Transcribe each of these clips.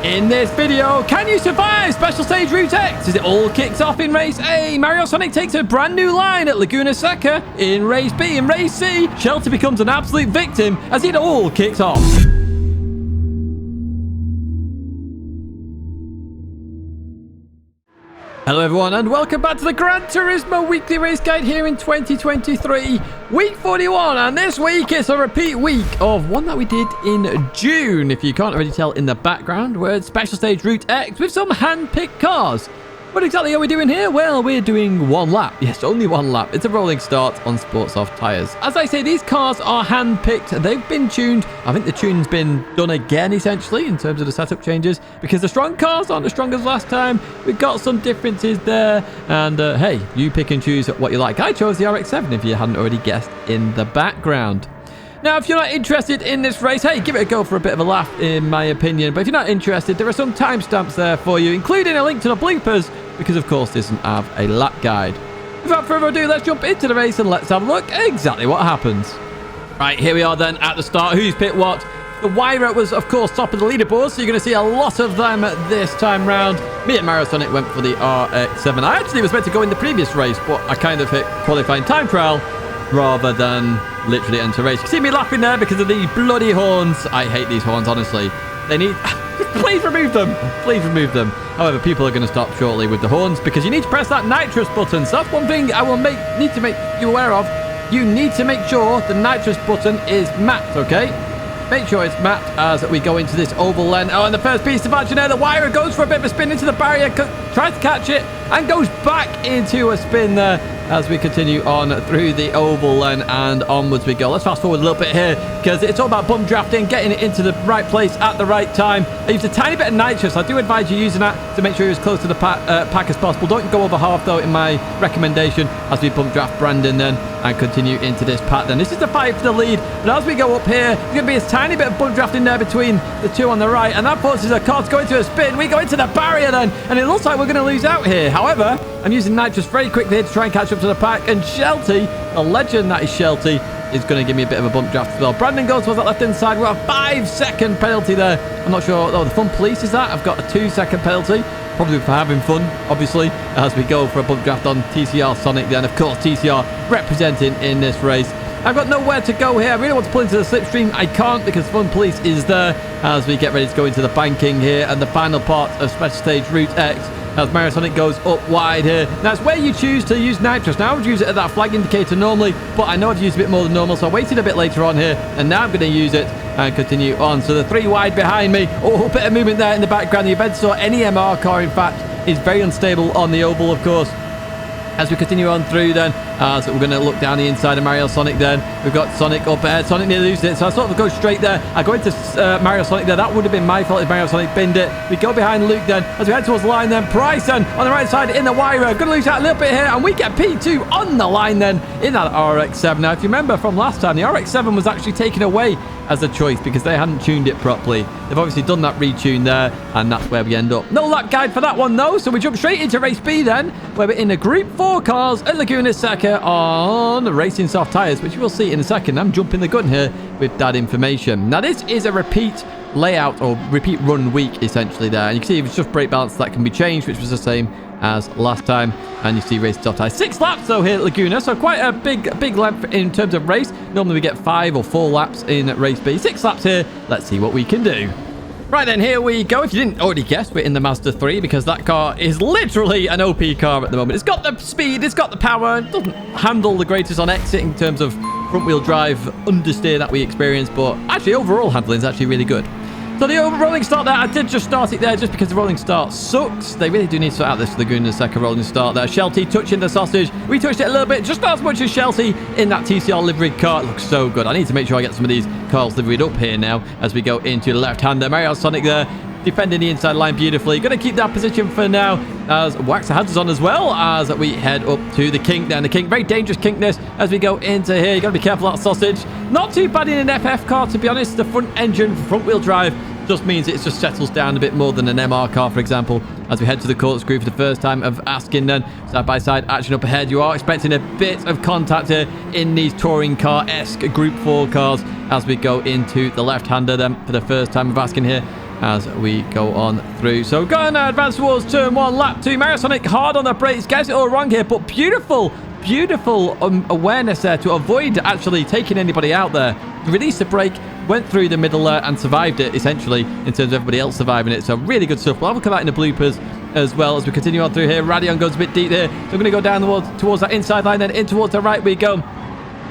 In this video, can you survive Special Stage Route X as it all kicks off in Race A? Mario Sonic takes a brand new line at Laguna Seca. In Race B and Race C, Shelty becomes an absolute victim as it all kicks off. Hello everyone and welcome back to the Gran Turismo weekly race guide here in 2023, week 41, and this week it's a repeat week of one that we did in June, if you can't already tell in the background. We're at Special Stage Route X with some hand-picked cars. What exactly are we doing here? Well, we're doing one lap. Yes, only one lap. It's a rolling start on Sports Soft tyres. As I say, these cars are hand-picked. They've been tuned. I think the tune's been done again, essentially, in terms of the setup changes, because the strong cars aren't as strong as last time. We've got some differences there. And, hey, you pick and choose what you like. I chose the RX-7, if you hadn't already guessed in the background. Now, if you're not interested in this race, hey, give it a go for a bit of a laugh, in my opinion. But if you're not interested, there are some timestamps there for you, including a link to the bloopers, because, of course, this doesn't have a lap guide. Without further ado, let's jump into the race and let's have a look at exactly what happens. Right, here we are then at the start. Who's picked what? The Wyra was, of course, top of the leaderboard, so you're going to see a lot of them this time round. Me and Mario Sonic went for the RX-7. I actually was meant to go in the previous race, but I kind of hit qualifying time trial rather than literally enter race. You can see me laughing there because of these bloody horns. I hate these horns, honestly. They need... Please remove them. Please remove them. However, people are going to stop shortly with the horns because you need to press that nitrous button. So that's one thing I will need to make you aware of. You need to make sure the nitrous button is mapped, okay? Make sure it's mapped as we go into this oval lane. Oh, and the first piece of action there, the Wyra goes for a bit of a spin into the barrier, tries to catch it, and goes back into a spin there as we continue on through the oval lane and onwards we go. Let's fast forward a little bit here because it's all about bump drafting, getting it into the right place at the right time. I used a tiny bit of nitrous. I do advise you using that to make sure you're as close to the pack as possible. Don't go over half though in my recommendation as we bump draft Brandon then and continue into this pack then. This is the fight for the lead, but as we go up here, there's going to be a tiny bit of bump drafting there between the two on the right, and that forces a car to go into a spin. We go into the barrier then, and it looks like we're going to lose out here. However, I'm using nitrous very quickly here to try and catch up to the pack, and Shelty, the legend that is Shelty, is going to give me a bit of a bump draft as well. Brandon goes towards that left-hand side. We've got a 5-second penalty there. I'm not sure. Oh, the fun police is that. I've got a 2-second penalty. Probably for having fun, obviously, as we go for a bump draft on TCR Sonic. Then, of course, TCR representing in this race. I've got nowhere to go here. I really want to pull into the slipstream. I can't because Fun Police is there as we get ready to go into the banking here and the final part of Special Stage Route X as Mario Sonic goes up wide here. Now, it's where you choose to use nitrous. Now, I would use it at that flag indicator normally, but I know I've used a bit more than normal, so I waited a bit later on here, and now I'm going to use it and continue on. So the 3 wide behind me. Oh, a bit of movement there in the background. The event saw any MR car, in fact, is very unstable on the oval, of course. As we continue on through then, so we're going to look down the inside of Mario Sonic then. We've got Sonic up ahead. Sonic nearly loses it, so I sort of go straight there. I go into Mario Sonic there. That would have been my fault if Mario Sonic binned it. We go behind Luke then. As we head towards the line then, Price then on the right side in the Wyra. Going to lose out a little bit here, and we get P2 on the line then in that RX-7. Now, if you remember from last time, the RX-7 was actually taken away as a choice because they hadn't tuned it properly. They've obviously done that retune there, and that's where we end up. No lap guide for that one though, so we jump straight into race B then, where we're in a group 4 cars at Laguna Seca on Racing Soft tyres, which you will see in a second. I'm jumping the gun here with that information. Now, this is a repeat layout or repeat run week essentially there, and you can see it's just brake balance that can be changed, which was the same as last time. And you see Racing Soft tyres. 6 laps though here at Laguna, so quite a big length in terms of race. Normally we get 5 or 4 laps in race B. 6 laps here. Let's see what we can do. Right then, here we go. If you didn't already guess, we're in the Mazda 3 because that car is literally an OP car at the moment. It's got the speed, it's got the power, it doesn't handle the greatest on exit in terms of front-wheel drive understeer that we experience, but actually overall handling is actually really good. So the rolling start there, I did just start it there just because the rolling start sucks. They really do need to sort out this Laguna Seca rolling start there. Shelty touching the sausage. We touched it a little bit, just not as much as Shelty in that TCR liveried car. It looks so good. I need to make sure I get some of these cars liveried up here now as we go into the left-hander. Mario Sonic there, defending the inside line beautifully. Going to keep that position for now as Waxer has us on as well as we head up to the kink down the kink. Very dangerous kinkness as we go into here. You got to be careful of that sausage. Not too bad in an FF car, to be honest. The front engine, front wheel drive just means it just settles down a bit more than an MR car, for example, as we head to the corkscrew for the first time of asking then. Side-by-side action up ahead. You are expecting a bit of contact here in these touring car-esque Group 4 cars as we go into the left-hander then for the first time of asking here. as we go on through. So going to advance towards turn 1, lap 2. Marisonic hard on the brakes, gets it all wrong here, but beautiful awareness there to avoid actually taking anybody out there. Released the brake, went through the middle there and survived it, essentially, in terms of everybody else surviving it. So really good stuff. We'll have a look at that in the bloopers as well as we continue on through here. Radion goes a bit deep there. So we're going to go down towards that inside line, then in towards the right we go.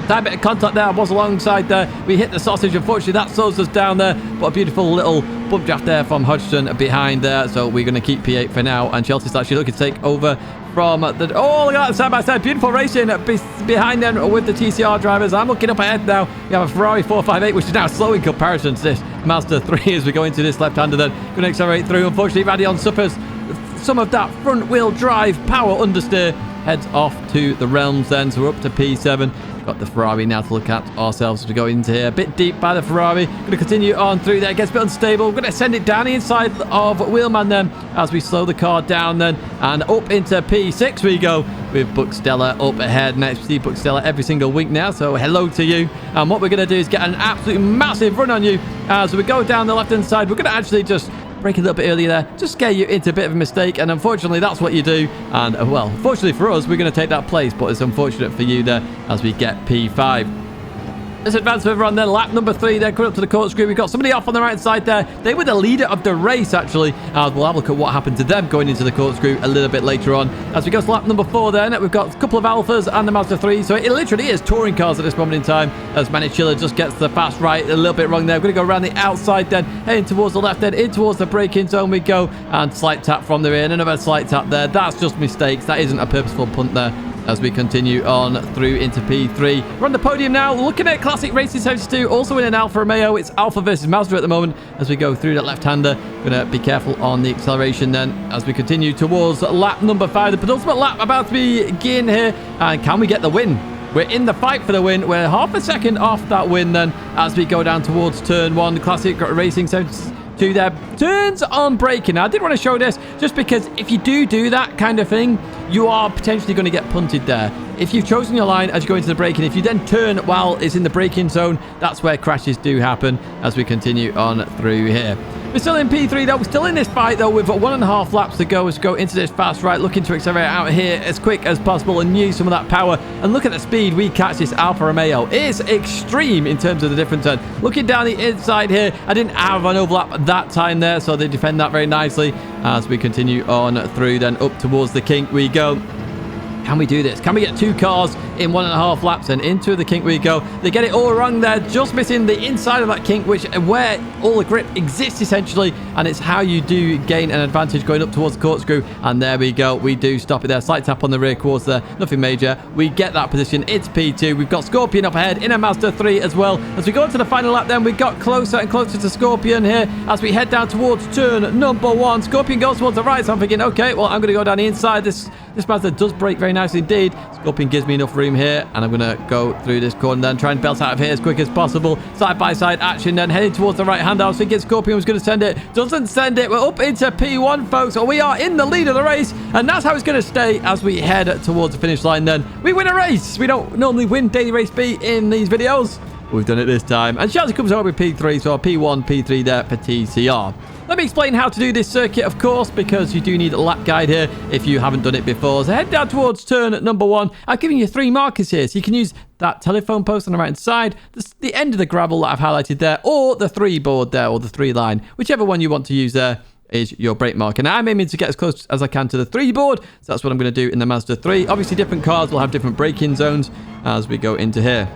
That bit of contact there was alongside there. We hit the sausage. Unfortunately, that slows us down there. But a beautiful little bump draft there from Hodgson behind there. So we're going to keep P8 for now. And Chelsea's actually looking to take over from the... Oh, look at that, side by side. Beautiful racing behind them with the TCR drivers. I'm looking up ahead now. We have a Ferrari 458, which is now slow in comparison to this Mazda 3 as we go into this left-hander then. Going to accelerate through. Unfortunately, Radion suffers some of that front-wheel drive power understeer. Heads off to the realms then. So we're up to P7. Got the Ferrari now to look at ourselves as we go into here. A bit deep by the Ferrari. Going to continue on through there. Gets a bit unstable. We're going to send it down the inside of Wheelman then as we slow the car down then. And up into P6 we go with Buckstella up ahead. Next, we see Buckstella every single week now. So hello to you. And what we're going to do is get an absolute massive run on you as we go down the left-hand side. We're going to actually just brake a little bit earlier there, just scare you into a bit of a mistake, and unfortunately that's what you do. And well, fortunately for us, we're going to take that place, but it's unfortunate for you there as we get P5. Let's advance further on then. Lap number 3 there, coming up to the corkscrew. We've got somebody off on the right side there. They were the leader of the race, actually. We'll have a look at what happened to them going into the corkscrew a little bit later on. As we go to lap number 4 then, we've got a couple of Alphas and the Mazda 3. So it literally is touring cars at this moment in time, as Manichilla just gets the fast right a little bit wrong there. We're going to go around the outside then, heading towards the left then, in towards the braking zone we go. And slight tap from the rear, and another slight tap there. That's just mistakes. That isn't a purposeful punt there. As we continue on through into P3. We're on the podium now, looking at Classic Racing 72, also in an Alfa Romeo. It's Alfa versus Mazda at the moment as we go through that left-hander. Gonna be careful on the acceleration then as we continue towards lap number 5. The penultimate lap about to begin here. And can we get the win? We're in the fight for the win. We're half a second off that win then as we go down towards turn 1. Classic Racing 72 there. Turns on braking. Now, I did want to show this just because if you do that kind of thing, you are potentially going to get punted there. If you've chosen your line as you go into the braking, if you then turn while it's in the braking zone, that's where crashes do happen as we continue on through here. We're still in P3 though. We're still in this fight though. We've got 1.5 laps to go as we go into this fast right, looking to accelerate out here as quick as possible and use some of that power. And look at the speed we catch this Alfa Romeo. It is extreme in terms of the difference. Looking down the inside here, I didn't have an overlap that time there, so they defend that very nicely as we continue on through then up towards the kink we go. Can we do this? Can we get 2 cars in 1.5 laps and into the kink we go? They get it all wrong there, just missing the inside of that kink, which where all the grip exists essentially, and it's how you do gain an advantage going up towards the corkscrew. And there we go. We do stop it there. Slight tap on the rear quarters there. Nothing major. We get that position. It's P2. We've got Scorpion up ahead in a Mazda 3 as well. As we go into the final lap then, we got closer and closer to Scorpion here as we head down towards turn number 1. Scorpion goes towards the right, so I'm thinking, okay, well, I'm going to go down the inside. This Mazda does brake very nicely indeed. Scorpion gives me enough room here, and I'm going to go through this corner then, try and belt out of here as quick as possible. Side-by-side action then, heading towards the right hand. I was thinking Scorpion was going to send it. Doesn't send it. We're up into P1, folks. We are in the lead of the race, and that's how it's going to stay as we head towards the finish line then. We win a race. We don't normally win Daily Race B in these videos. We've done it this time. And Chelsea comes over with P3, so P1, P3 there for TCR. Let me explain how to do this circuit, of course, because you do need a lap guide here if you haven't done it before. So head down towards turn number 1. I've given you 3 markers here, so you can use that telephone post on the right-hand side, the end of the gravel that I've highlighted there, or the 3 board there, or the 3 line. Whichever one you want to use there is your brake marker. Now, I'm aiming to get as close as I can to the 3 board, so that's what I'm going to do in the Mazda 3. Obviously, different cars will have different braking zones as we go into here.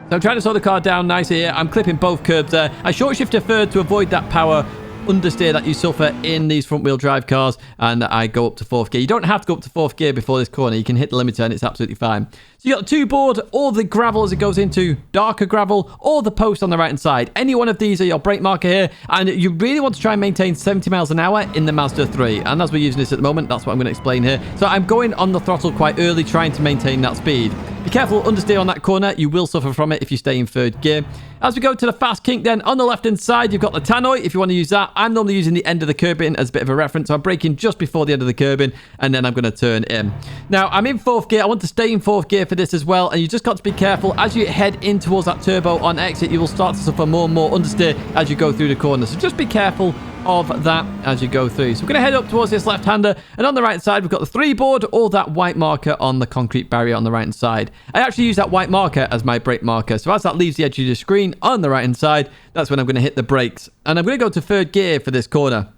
So I'm trying to slow the car down nicely here. I'm clipping both curbs there. I short shift to third to avoid that power understeer that you suffer in these front-wheel drive cars, and I go up to 4th gear. You don't have to go up to 4th gear before this corner. You can hit the limiter and it's absolutely fine. So you got the 2 board, or the gravel as it goes into darker gravel, or the post on the right-hand side. Any one of these are your brake marker here, and you really want to try and maintain 70 miles an hour in the Mazda 3. And as we're using this at the moment, that's what I'm going to explain here. So I'm going on the throttle quite early, trying to maintain that speed. Be careful, understeer on that corner. You will suffer from it if you stay in 3rd gear. As we go to the fast kink then, on the left-hand side, you've got the tannoy if you want to use that. I'm normally using the end of the curbing as a bit of a reference. So I'm braking just before the end of the curbing, and then I'm going to turn in. Now, I'm in 4th gear. I want to stay in 4th gear for this as well, and you just got to be careful. As you head in towards that turbo on exit, you will start to suffer more and more understeer as you go through the corner. So just be careful of that as you go through. So we're going to head up towards this left-hander, and on the right side, we've got the 3 board or that white marker on the concrete barrier on the right-hand side. I actually use that white marker as my brake marker. So as that leaves the edge of the screen on the right-hand side, that's when I'm going to hit the brakes. And I'm going to go to 3rd gear for this corner.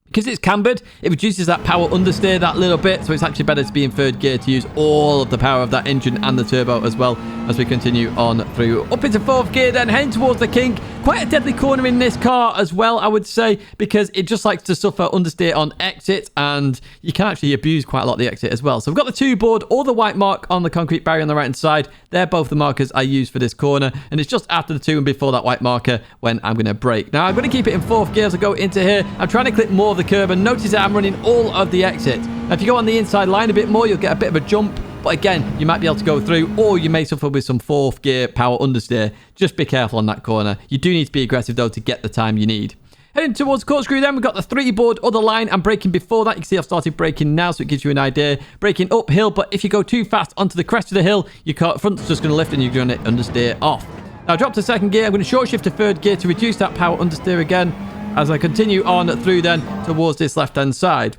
Because it's cambered, it reduces that power understeer that little bit, so it's actually better to be in 3rd gear to use all of the power of that engine and the turbo as well as we continue on through. Up into 4th gear then, heading towards the kink. Quite a deadly corner in this car as well, I would say, because it just likes to suffer understeer on exit, and you can actually abuse quite a lot of the exit as well. So we've got the 2 board or the white mark on the concrete barrier on the right-hand side. They're both the markers I use for this corner, and it's just after the 2 and before that white marker when I'm going to brake. Now, I'm going to keep it in 4th gear as I go into here. I'm trying to clip more of the curb, and notice that I'm running all of the exit. Now, if you go on the inside line a bit more, you'll get a bit of a jump. But again, you might be able to go through, or you may suffer with some 4th gear power understeer. Just be careful on that corner. You do need to be aggressive, though, to get the time you need. Heading towards corkscrew then, we've got the 3 board, other line. I'm braking before that. You can see I've started braking now, so it gives you an idea. Braking uphill, but if you go too fast onto the crest of the hill, your front's just going to lift and you're going to understeer off. Now, drop to 2nd gear. I'm going to short shift to 3rd gear to reduce that power understeer again as I continue on through then towards this left-hand side.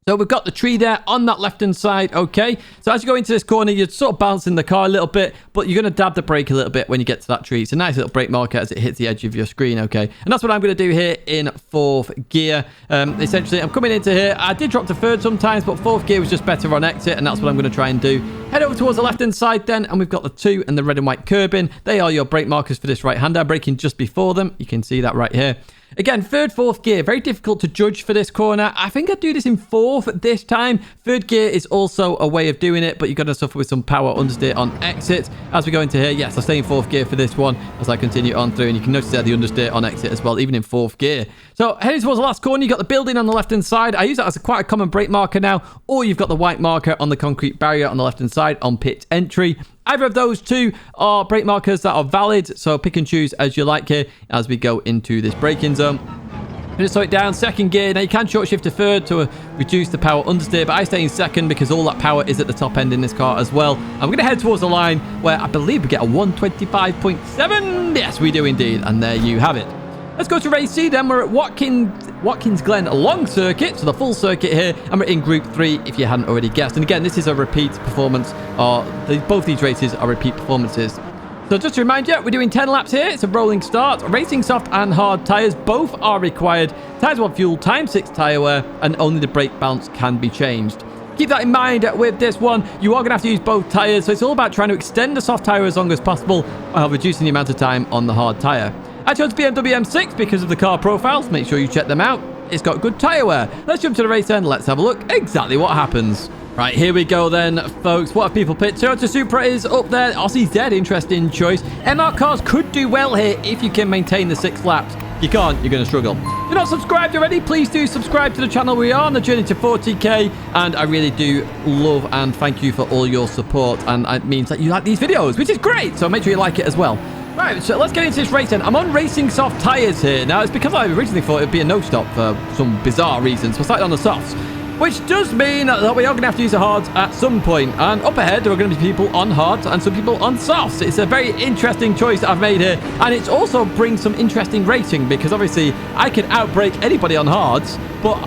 So we've got the tree there on that left-hand side, okay? So as you go into this corner, you're sort of bouncing the car a little bit, but you're going to dab the brake a little bit when you get to that tree. It's a nice little brake marker as it hits the edge of your screen, okay? And that's what I'm going to do here in 4th gear. Essentially, I'm coming into here. I did drop to 3rd sometimes, but 4th gear was just better on exit, and that's what I'm going to try and do. Head over towards the left-hand side then, and we've got the 2 and the red and white curbing. They are your brake markers for this right-hander. I'm braking just before them. You can see that right here. Again, 3rd, 4th gear, very difficult to judge for this corner. I think I'd do this in 4th this time. 3rd gear is also a way of doing it, but you're going to suffer with some power understeer on exit. As we go into here, yes, I stay in 4th gear for this one as I continue on through, and you can notice there the understeer on exit as well, even in 4th gear. So heading towards the last corner, you've got the building on the left-hand side. I use that as quite a common brake marker now, or you've got the white marker on the concrete barrier on the left-hand side on pit entry. Either of those 2 are brake markers that are valid, so pick and choose as you like here as we go into this braking zone. I'm going to slow it down, 2nd gear. Now, you can short shift to 3rd to reduce the power understeer, but I stay in 2nd because all that power is at the top end in this car as well. I'm going to head towards the line where I believe we get a 125.7. Yes, we do indeed, and there you have it. Let's go to race C then. We're at Watkins Glen long circuit, so the full circuit here, and we're in Group 3 if you hadn't already guessed. And again, this is a repeat performance. Both these races are repeat performances. So just to remind you, we're doing 10 laps here. It's a rolling start. Racing soft and hard tyres, both are required. Tyres 1 fuel, times 6 tyre wear, and only the brake balance can be changed. Keep that in mind with this one. You are going to have to use both tyres, so it's all about trying to extend the soft tyre as long as possible while reducing the amount of time on the hard tyre. I chose BMW M6 because of the car profiles. Make sure you check them out. It's got good tyre wear. Let's jump to the race then. Let's have a look exactly what happens. Right, here we go then, folks. What have people picked? Toyota Supra is up there. Aussie Z, interesting choice. MR cars could do well here if you can maintain the 6 laps. You can't, you're going to struggle. If you're not subscribed already, please do subscribe to the channel. We are on the journey to 40k, and I really do love and thank you for all your support, and it means that you like these videos, which is great, so make sure you like it as well. Right, so let's get into this race then. I'm on racing soft tyres here. Now, it's because I originally thought it would be a no-stop for some bizarre reasons. So I started on the softs, which does mean that we are going to have to use the hards at some point. And up ahead, there are going to be people on hards and some people on softs. It's a very interesting choice that I've made here. And it also brings some interesting racing because obviously I can outbrake anybody on hards, but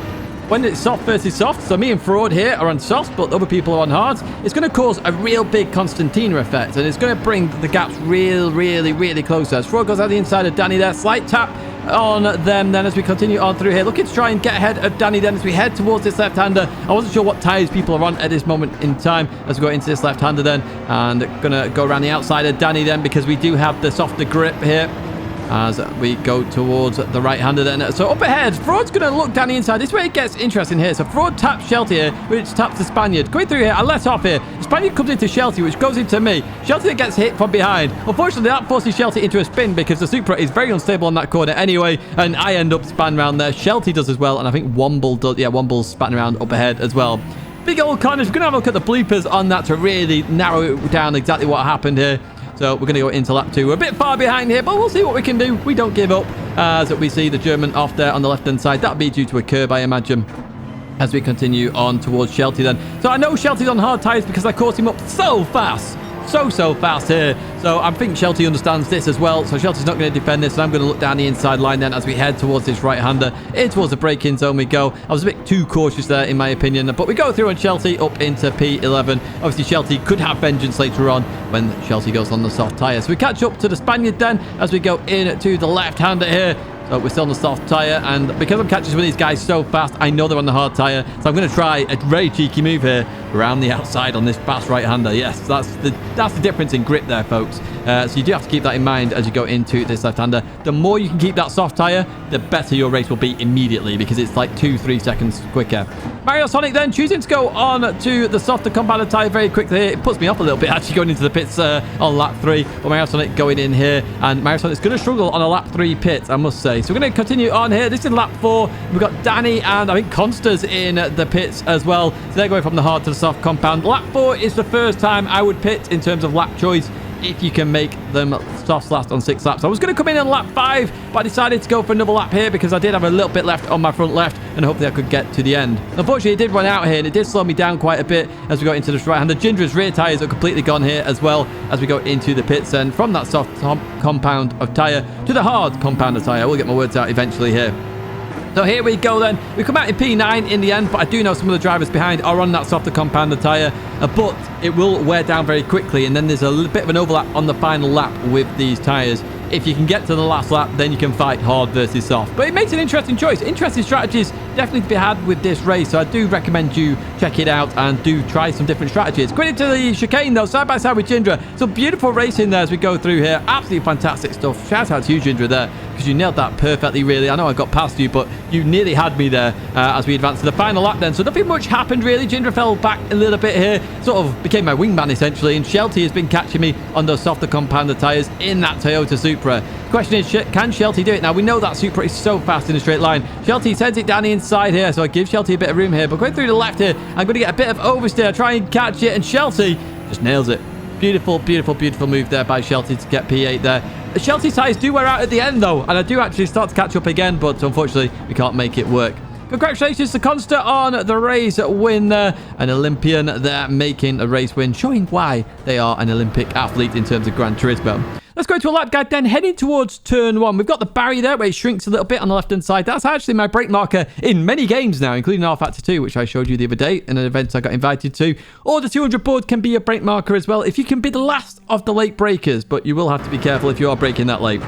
when it's soft versus soft, so me and Fraud here are on softs, but other people are on hards, it's going to cause a real big Constantina effect, and it's going to bring the gaps really closer. As Fraud goes out the inside of Danny there, slight tap on them then as we continue on through here, looking to try and get ahead of Danny then as we head towards this left-hander. I wasn't sure what tyres people are on at this moment in time as we go into this left-hander then, and gonna go around the outside of Danny then because we do have the softer grip here as we go towards the right-hander then. So up ahead, Fraud's going to look down the inside. This is where it gets interesting here. So Fraud taps Shelty here, which taps the Spaniard. Going through here, I let off here. The Spaniard comes into Shelty, which goes into me. Shelty gets hit from behind. Unfortunately, that forces Shelty into a spin because the Supra is very unstable on that corner anyway, and I end up spanning around there. Shelty does as well, and I think Womble does. Yeah, Womble's spanning around up ahead as well. Big old corners. We're going to have a look at the bloopers on that to really narrow it down exactly what happened here. So we're going to go into lap 2. We're a bit far behind here, but we'll see what we can do. We don't give up as we see the German off there on the left-hand side. That'll be due to a curb, I imagine, as we continue on towards Shelty then. So I know Shelty's on hard tyres because I caught him up so fast so fast here. So I think Shelty understands this as well. So Shelty's not going to defend this. And I'm going to look down the inside line then as we head towards this right-hander. In towards the braking zone we go. I was a bit too cautious there in my opinion. But we go through on Shelty up into P11. Obviously Shelty could have vengeance later on when Shelty goes on the soft tyre. So we catch up to the Spaniard then as we go in to the left-hander here. So we're still on the soft tyre, and because I'm catching some of these guys so fast, I know they're on the hard tyre. So I'm going to try a very cheeky move here around the outside on this fast right-hander. Yes, that's the difference in grip there, folks. So you do have to keep that in mind as you go into this left-hander. The more you can keep that soft tyre, the better your race will be immediately, because it's like 2-3 seconds quicker. Mario Sonic then choosing to go on to the softer compounded tyre very quickly here. It puts me off a little bit actually going into the pits on lap 3. But Mario Sonic going in here, and Mario Sonic's going to struggle on a lap 3 pit, I must say. So we're going to continue on here. This is lap 4. We've got Danny and I think Consters in the pits as well. So they're going from the hard to the soft compound. Lap 4 is the first time I would pit in terms of lap choice, if you can make them softs last on 6 laps. I was going to come in on lap 5, but I decided to go for another lap here because I did have a little bit left on my front left, and hopefully I could get to the end. Unfortunately, it did run out here, and it did slow me down quite a bit as we got into this right-hander. Jindra's rear tyres are completely gone here as well as we go into the pits, and from that soft compound of tyre to the hard compound of tyre. I will get my words out eventually here. So here we go then. We come out in P9 in the end, but I do know some of the drivers behind are on that softer compound tyre, but it will wear down very quickly, and then there's a bit of an overlap on the final lap with these tyres. If you can get to the last lap, then you can fight hard versus soft. But it makes an interesting choice. Interesting strategies definitely to be had with this race, so I do recommend you check it out and do try some different strategies. Credit to the chicane though, side by side with Jindra. Some beautiful racing there as we go through here. Absolutely fantastic stuff. Shout out to you, Jindra, there, because you nailed that perfectly, really. I know I got past you, but you nearly had me there as we advanced to the final lap then. So nothing much happened, really. Jindra fell back a little bit here, sort of became my wingman, essentially, and Shelty has been catching me on those softer compounded tyres in that Toyota Supra. The question is, can Shelty do it? Now, we know that Supra is so fast in a straight line. Shelty sends it down the inside here, so I give Shelty a bit of room here, but going through the left here, I'm going to get a bit of oversteer, try and catch it, and Shelty just nails it. Beautiful, beautiful, beautiful move there by Shelty to get P8 there. Shelty's tyres do wear out at the end, though, and I do actually start to catch up again, but unfortunately, we can't make it work. Congratulations to Consta on the race win there. An Olympian there making a race win, showing why they are an Olympic athlete in terms of Gran Turismo. Let's go to a lap guide then, heading towards turn 1. We've got the barrier there where it shrinks a little bit on the left-hand side. That's actually my brake marker in many games now, including R-Factor 2, which I showed you the other day in an event I got invited to. Or the 200 board can be your brake marker as well if you can be the last of the late breakers, but you will have to be careful if you are braking that late.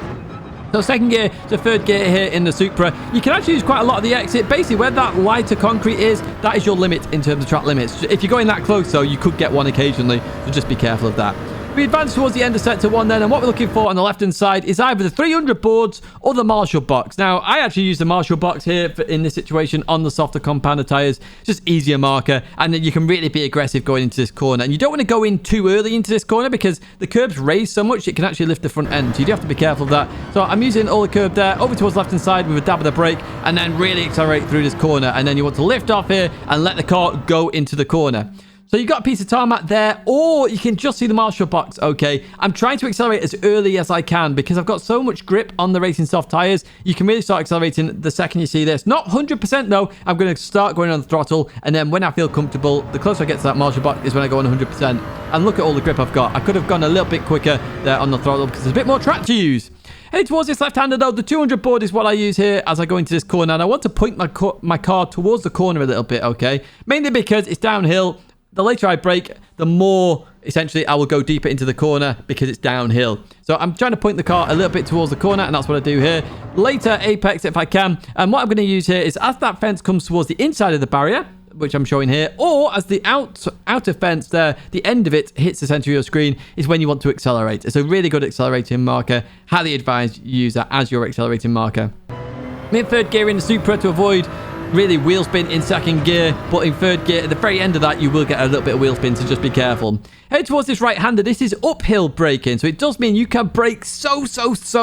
So second gear to third gear here in the Supra. You can actually use quite a lot of the exit. Basically, where that lighter concrete is, that is your limit in terms of track limits. If you're going that close, though, you could get one occasionally, so just be careful of that. We advance towards the end of sector 1 then, and what we're looking for on the left-hand side is either the 300 boards or the Marshall box. Now, I actually use the Marshall box here in this situation on the softer compounder tyres. Just easier marker, and then you can really be aggressive going into this corner. And you don't want to go in too early into this corner because the curb's raised so much, it can actually lift the front end. So you do have to be careful of that. So I'm using all the curb there, over towards the left-hand side with a dab of the brake, and then really accelerate through this corner. And then you want to lift off here and let the car go into the corner. So you've got a piece of tarmac there, or you can just see the Marshall box, okay? I'm trying to accelerate as early as I can because I've got so much grip on the racing soft tyres. You can really start accelerating the second you see this. Not 100% though. I'm going to start going on the throttle, and then when I feel comfortable, the closer I get to that Marshall box is when I go on 100%. And look at all the grip I've got. I could have gone a little bit quicker there on the throttle because there's a bit more track to use. Heading towards this left-hander though, the 200 board is what I use here as I go into this corner, and I want to point my car towards the corner a little bit, okay? Mainly because it's downhill. The later I brake, the more essentially I will go deeper into the corner because it's downhill. So I'm trying to point the car a little bit towards the corner, and that's what I do here. Later apex if I can. And what I'm going to use here is as that fence comes towards the inside of the barrier, which I'm showing here, or as the outer fence there, the end of it hits the center of your screen, is when you want to accelerate. It's a really good accelerating marker. Highly advised you use that as your accelerating marker. I'm in third gear in the Supra to avoid really wheel spin in second gear, but in third gear at the very end of that you will get a little bit of wheel spin, so just be careful. Head towards this right hander. This is uphill braking, so it does mean you can brake so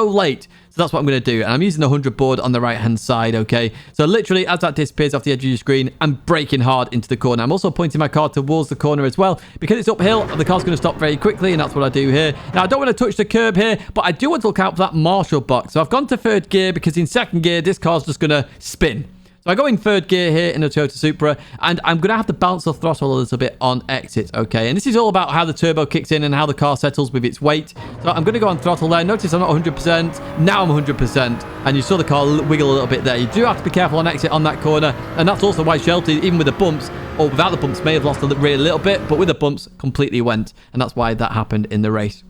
late. So that's what I'm going to do, and I'm using the 100 board on the right hand side, okay? So literally as that disappears off the edge of your screen, I'm braking hard into the corner. I'm also pointing my car towards the corner as well because it's uphill. The car's going to stop very quickly, and that's what I do here. Now I don't want to touch the curb here, but I do want to look out for that Marshall box. So I've gone to third gear because in second gear this car's just going to spin. So I go in third gear here in the Toyota Supra, and I'm going to have to balance the throttle a little bit on exit, okay? And this is all about how the turbo kicks in and how the car settles with its weight. So I'm going to go on throttle there. Notice I'm not 100%. Now I'm 100%. And you saw the car wiggle a little bit there. You do have to be careful on exit on that corner. And that's also why Shelty, even with the bumps, or without the bumps, may have lost a little bit. But with the bumps, completely went. And that's why that happened in the race.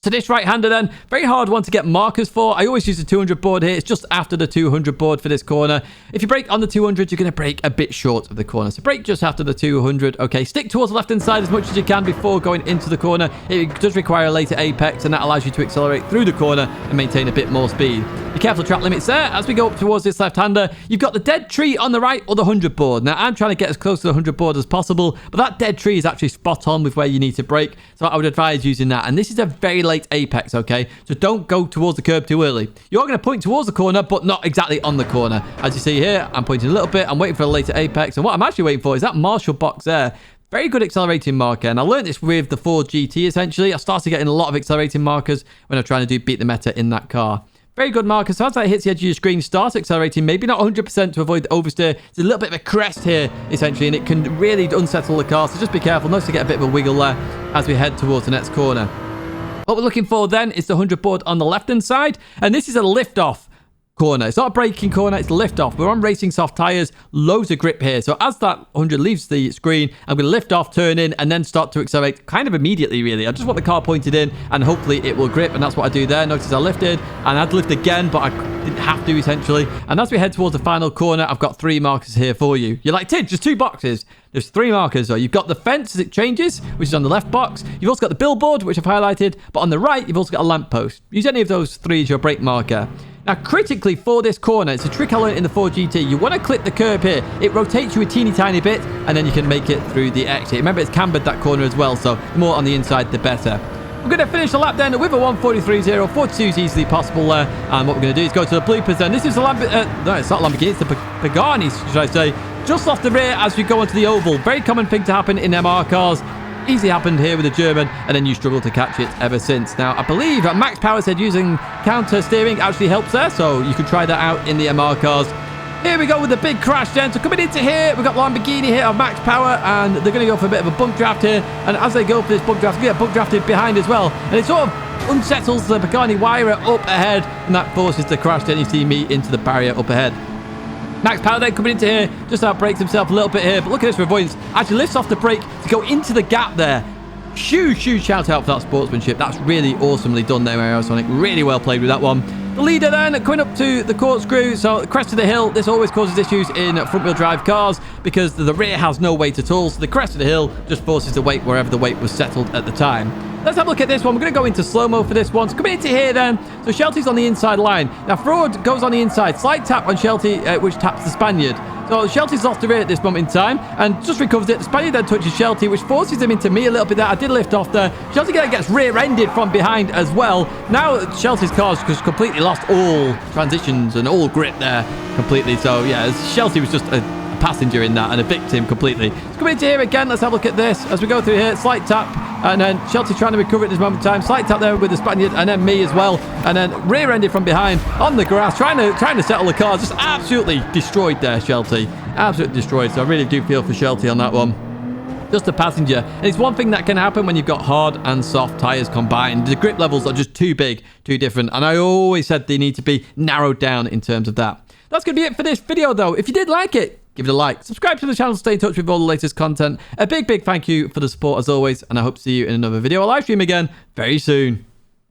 So this right-hander then, very hard one to get markers for. I always use the 200 board here. It's just after the 200 board for this corner. If you brake on the 200, you're going to brake a bit short of the corner. So brake just after the 200. Okay, stick towards the left-hand side as much as you can before going into the corner. It does require a later apex, and that allows you to accelerate through the corner and maintain a bit more speed. Be careful track limits there. As we go up towards this left-hander, you've got the dead tree on the right or the 100 board. Now, I'm trying to get as close to the 100 board as possible, but that dead tree is actually spot on with where you need to brake. So I would advise using that. And this is a very late apex, okay? So don't go towards the curb too early. You're going to point towards the corner, but not exactly on the corner. As you see here, I'm pointing a little bit. I'm waiting for a later apex. And what I'm actually waiting for is that Marshall box there. Very good accelerating marker. And I learned this with the Ford GT, essentially. I started getting a lot of accelerating markers when I'm trying to beat the meta in that car. Very good marker. So as that hits the edge of your screen, start accelerating. Maybe not 100% to avoid the oversteer. It's a little bit of a crest here, essentially, and it can really unsettle the car. So just be careful. Notice to get a bit of a wiggle there as we head towards the next corner. What we're looking for then is the 100 board on the left-hand side. And this is a lift-off corner. It's not a braking corner, it's lift off. We're on racing soft tires, loads of grip here. So as that 100 leaves the screen, I'm going to lift off, turn in, and then start to accelerate kind of immediately, really. I just want the car pointed in, and hopefully it will grip, and that's what I do there. Notice I lifted, and I had to lift again, but I didn't have to, essentially. And as we head towards the final corner, I've got 3 markers here for you. You're like, Tid, just 2 boxes. There's 3 markers, though. You've got the fence as it changes, which is on the left box. You've also got the billboard, which I've highlighted, but on the right, you've also got a lamppost. Use any of those 3 as your brake marker. Now, critically for this corner, it's a trick I learned in the Ford GT. You want to clip the curb here. It rotates you a teeny tiny bit, and then you can make it through the exit. Remember, it's cambered that corner as well, so the more on the inside, the better. We're going to finish the lap then with a 1:43.0. 42 is easily possible there. And what we're going to do is go to the bloopers then. This is the no, it's not Lamborghini, it's the Pagani, should I say. Just off the rear as we go onto the oval. Very common thing to happen in MR cars. Easily happened here with the German, and then you struggle to catch it ever since. Now, I believe Max Power said using counter steering actually helps there, so you can try that out in the MR cars. Here we go with the big crash then. So coming into here, we've got Lamborghini here of Max Power, and they're going to go for a bit of a bump draft here. And as they go for this bump draft, we get bump drafted behind as well. And it sort of unsettles the Pagani Huayra up ahead, and that forces the crash. Then you see me into the barrier up ahead. Max Power then coming into here, just outbrakes himself a little bit here, but look at this for avoidance. Actually lifts off the brake to go into the gap there. Huge shout out for that sportsmanship. That's really awesomely done there, Aerosonic. Really well played with that one. The leader then coming up to the corkscrew, so the crest of the hill. This always causes issues in front-wheel drive cars because the rear has no weight at all, so the crest of the hill just forces the weight wherever the weight was settled at the time. Let's have a look at this one. We're going to go into slow-mo for this one. So coming into here then, so Shelty's on the inside line. Now Ford goes on the inside, slight tap on Shelty, which taps the Spaniard. So Shelty's lost the rear at this moment in time and just recovers it. The Spaniard then touches Shelty, which forces him into me a little bit there. I did lift off there. Shelty gets rear-ended from behind as well. Now Shelty's car's just completely lost all transitions and all grip there completely. So yeah, Shelty was just a passenger in that and a victim completely. Let's come into here again. Let's have a look at this as we go through here. Slight tap, and then Shelty trying to recover at this moment in time. Slight tap there with the Spaniard, and then me as well, and then rear-ended from behind on the grass, trying to settle the car. Just absolutely destroyed there, Shelty. Absolutely destroyed. So I really do feel for Shelty on that one. Just a passenger. And it's one thing that can happen when you've got hard and soft tires combined. The grip levels are just too big, too different. And I always said they need to be narrowed down in terms of that. That's going to be it for this video, though. If you did like it, give it a like. Subscribe to the channel to stay in touch with all the latest content. A big thank you for the support as always. And I hope to see you in another video or live stream again very soon.